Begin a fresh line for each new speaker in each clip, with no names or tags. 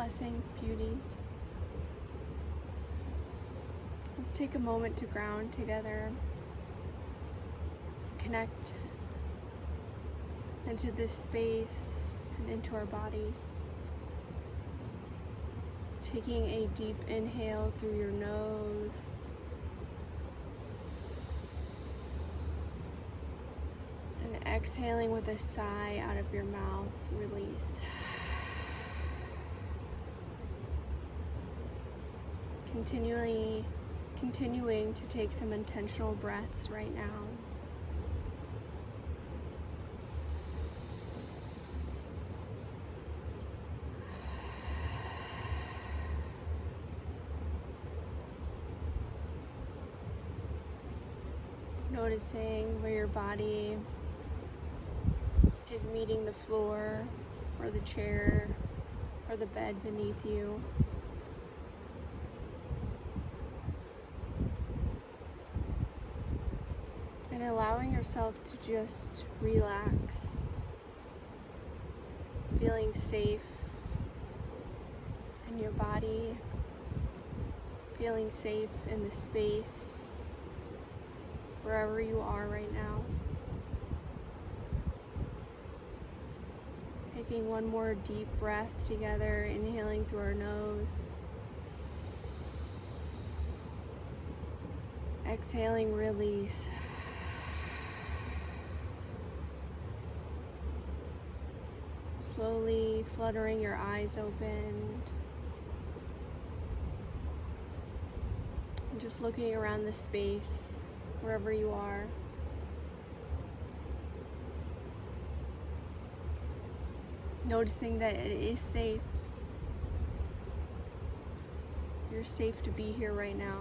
Blessings, beauties. Let's take a moment to ground together, connect into this space and into our bodies. Taking a deep inhale through your nose. And exhaling with a sigh out of your mouth, release. Continuing to take some intentional breaths right now. Noticing where your body is meeting the floor or the chair or the bed beneath you. And allowing yourself to just relax, feeling safe in your body, feeling safe in the space, wherever you are right now. Taking one more deep breath together, inhaling through our nose. Exhaling, release. Slowly fluttering your eyes open. And just looking around the space, wherever you are. Noticing that it is safe. You're safe to be here right now.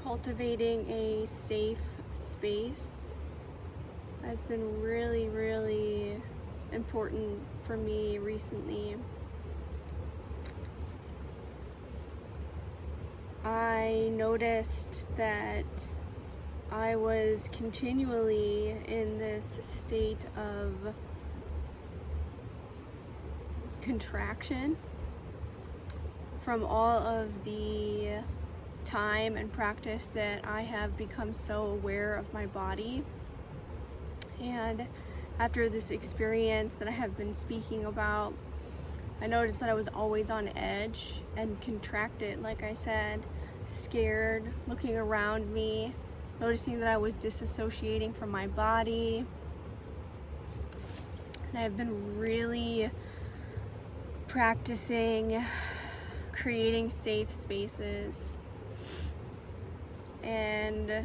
Cultivating a safe space has been really, really important for me recently. I noticed that I was continually in this state of contraction from all of the time and practice that I have become so aware of my body. And after this experience that I have been speaking about, I noticed that I was always on edge and contracted, like I said, scared, looking around me, noticing that I was disassociating from my body. And I've been really practicing creating safe spaces. And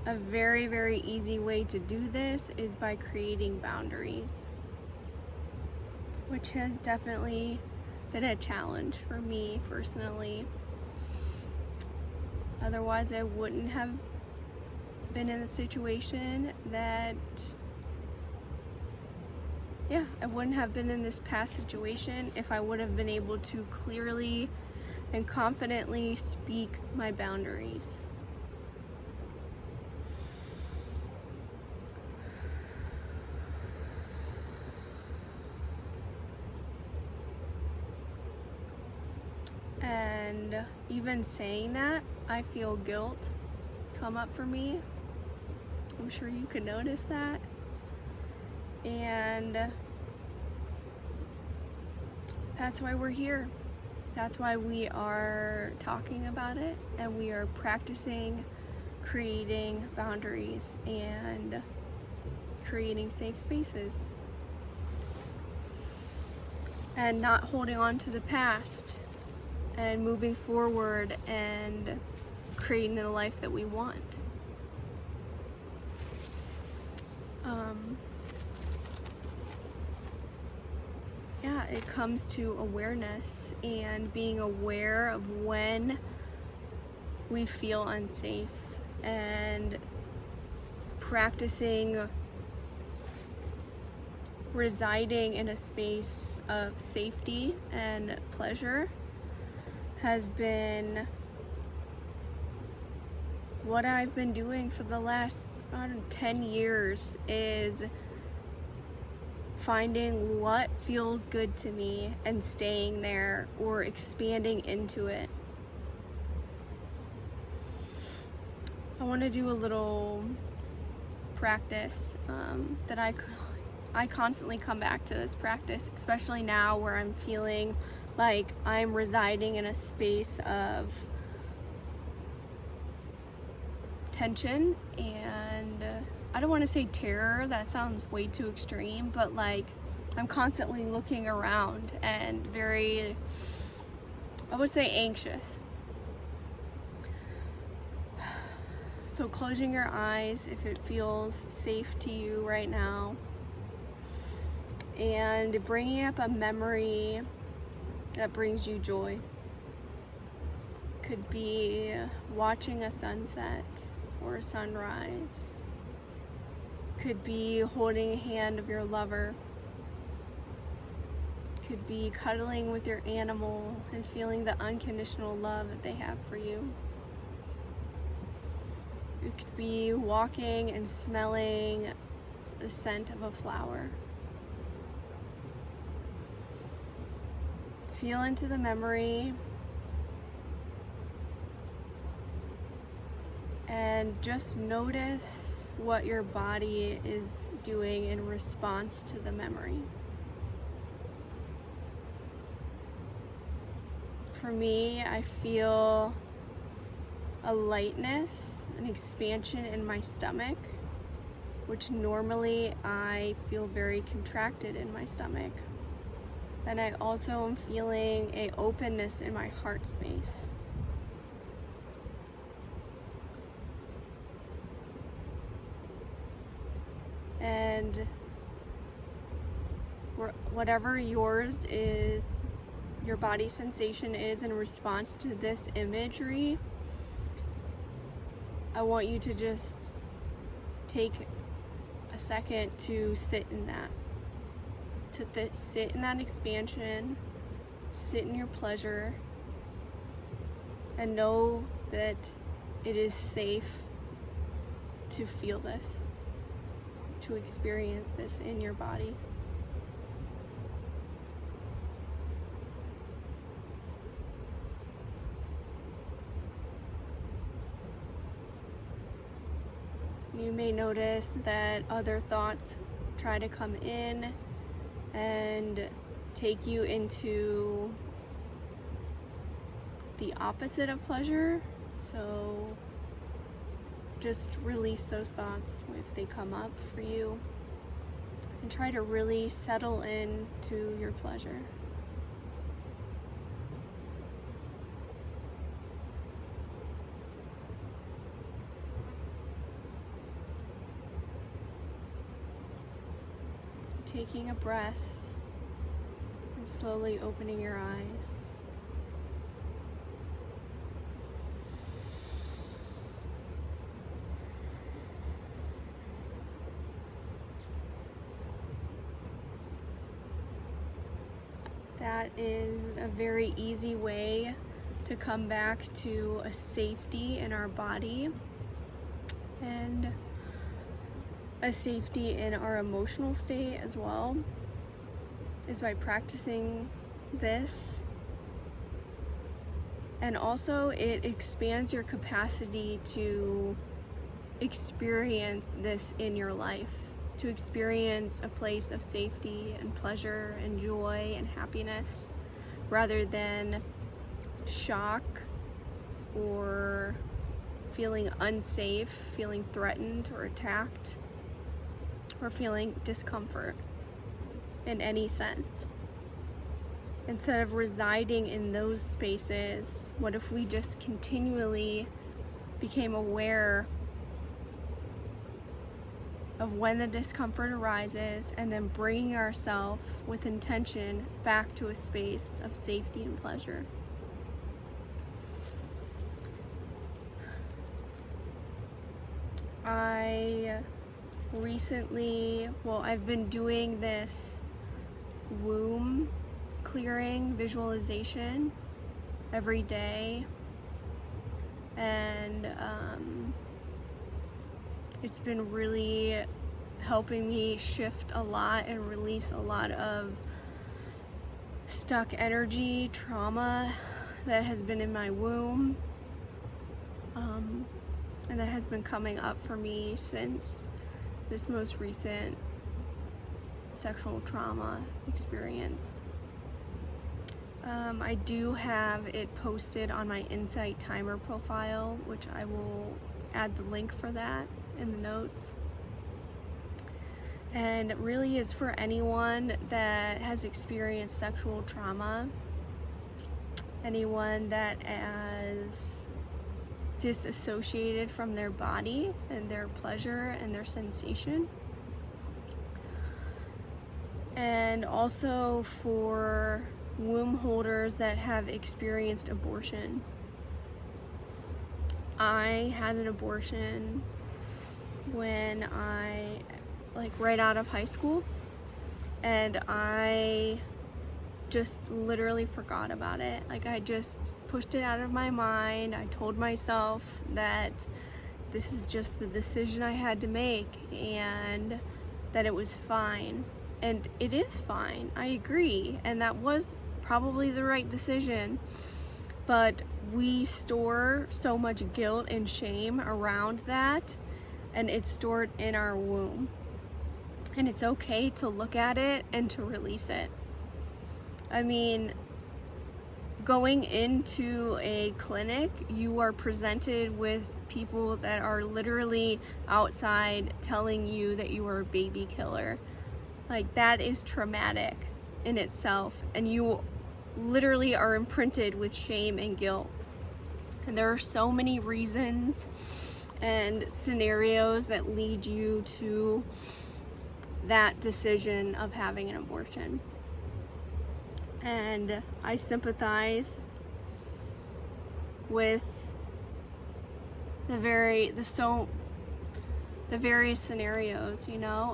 a very, very easy way to do this is by creating boundaries, which has definitely been a challenge for me personally. Otherwise, I wouldn't have been in the situation that, I wouldn't have been in this past situation if I would have been able to clearly and confidently speak my boundaries. And even saying that, I feel guilt come up for me. I'm sure you could notice that. And that's why we're here. That's why we are talking about it, and we are practicing creating boundaries and creating safe spaces. And not holding on to the past, and moving forward and creating the life that we want. It comes to awareness and being aware of when we feel unsafe and practicing residing in a space of safety and pleasure has been what I've been doing for the last, I don't know, 10 years, is finding what feels good to me and staying there or expanding into it. I want to do a little practice that I constantly come back to this practice, especially now where I'm feeling like I'm residing in a space of tension and I don't want to say terror, that sounds way too extreme, but like I'm constantly looking around and very, I would say, anxious. So closing your eyes if it feels safe to you right now, and bringing up a memory that brings you joy. Could be watching a sunset or a sunrise. Could be holding a hand of your lover. Could be cuddling with your animal and feeling the unconditional love that they have for you. It could be walking and smelling the scent of a flower. Feel into the memory and just notice what your body is doing in response to the memory. For me, I feel a lightness, an expansion in my stomach, which normally I feel very contracted in my stomach. And I also am feeling an openness in my heart space. And whatever yours is, your body sensation is in response to this imagery, I want you to just take a second to sit in that. Sit in that expansion, sit in your pleasure, and know that it is safe to feel this, to experience this in your body. You may notice that other thoughts try to come in and take you into the opposite of pleasure. So just release those thoughts if they come up for you and try to really settle into your pleasure. Taking a breath and slowly opening your eyes. That is a very easy way to come back to a safety in our body and a safety in our emotional state as well, is by practicing this. And also it expands your capacity to experience this in your life, to experience a place of safety and pleasure and joy and happiness, rather than shock or feeling unsafe, feeling threatened or attacked, or feeling discomfort in any sense. Instead of residing in those spaces, what if we just continually became aware of when the discomfort arises and then bringing ourselves with intention back to a space of safety and pleasure. I've been doing this womb clearing visualization every day, and it's been really helping me shift a lot and release a lot of stuck energy, trauma that has been in my womb, and that has been coming up for me since this most recent sexual trauma experience. I do have it posted on my Insight Timer profile, which I will add the link for that in the notes. And it really is for anyone that has experienced sexual trauma, anyone that is disassociated from their body and their pleasure and their sensation. And also for womb holders that have experienced abortion. I had an abortion when right out of high school, and I just literally forgot about it. I just pushed it out of my mind. I told myself that this is just the decision I had to make and that it was fine. And it is fine, I agree, and that was probably the right decision. But we store so much guilt and shame around that, and it's stored in our womb. And it's okay to look at it and to release it. I mean, going into a clinic, you are presented with people that are literally outside telling you that you are a baby killer. That is traumatic in itself, and you literally are imprinted with shame and guilt. And there are so many reasons and scenarios that lead you to that decision of having an abortion. And I sympathize with the various scenarios,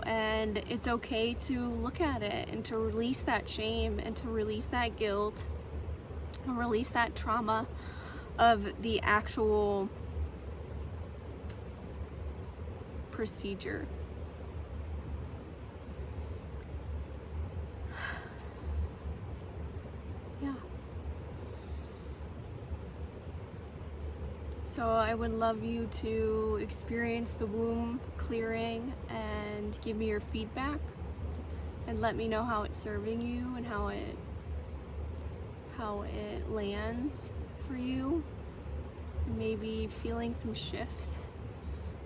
and it's okay to look at it and to release that shame and to release that guilt and release that trauma of the actual procedure. Yeah. So I would love you to experience the womb clearing and give me your feedback and let me know how it's serving you and how it lands for you. And maybe feeling some shifts,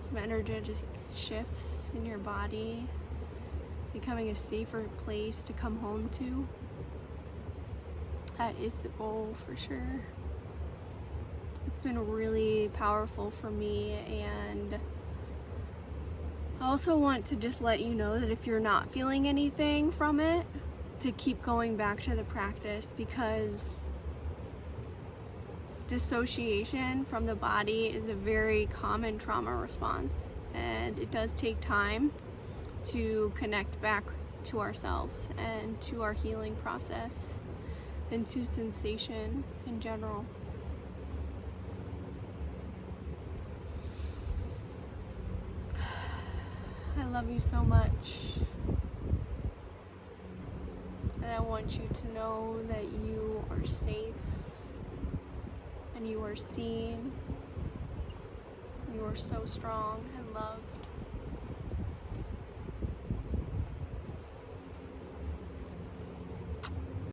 some energetic shifts in your body, becoming a safer place to come home to. That is the goal for sure. It's been really powerful for me, and I also want to just let you know that if you're not feeling anything from it, to keep going back to the practice, because dissociation from the body is a very common trauma response, and it does take time to connect back to ourselves and to our healing process and to sensation in general. I love you so much, and I want you to know that you are safe and you are seen. You are so strong and loved.